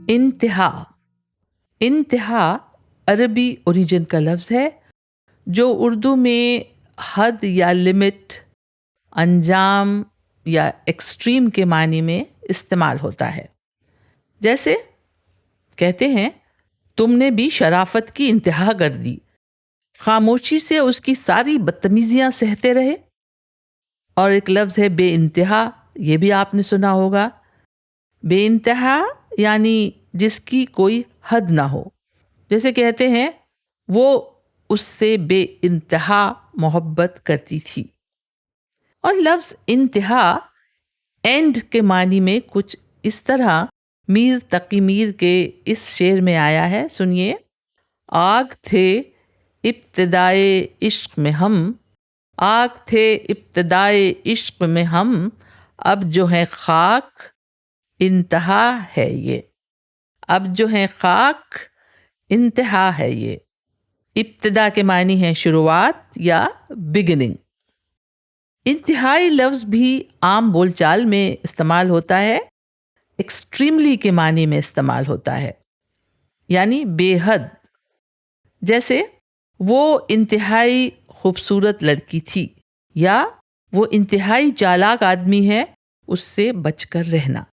انتہا. انتہا عربی اوریجن کا لفظ ہے جو اردو میں حد یا لمٹ، انجام یا ایکسٹریم کے معنی میں استعمال ہوتا ہے. جیسے کہتے ہیں تم نے بھی شرافت کی انتہا کر دی، خاموشی سے اس کی ساری بدتمیزیاں سہتے رہے. اور ایک لفظ ہے بے انتہا، یہ بھی آپ نے سنا ہوگا. بے انتہا یعنی جس کی کوئی حد نہ ہو. جیسے کہتے ہیں وہ اس سے بے انتہا محبت کرتی تھی. اور لفظ انتہا اینڈ کے معنی میں کچھ اس طرح میر تقی میر کے اس شعر میں آیا ہے، سنیے. آگ تھے ابتدائے عشق میں ہم، آگ تھے ابتدائے عشق میں ہم، اب جو ہے خاک انتہا ہے یہ. اب جو ہے خاک انتہا ہے یہ. ابتدا کے معنی ہے شروعات یا بگننگ. انتہائی لفظ بھی عام بول چال میں استعمال ہوتا ہے، ایکسٹریملی کے معنی میں استعمال ہوتا ہے، یعنی بے حد. جیسے وہ انتہائی خوبصورت لڑکی تھی، یا وہ انتہائی چالاک آدمی ہے، اس سے بچ کر رہنا.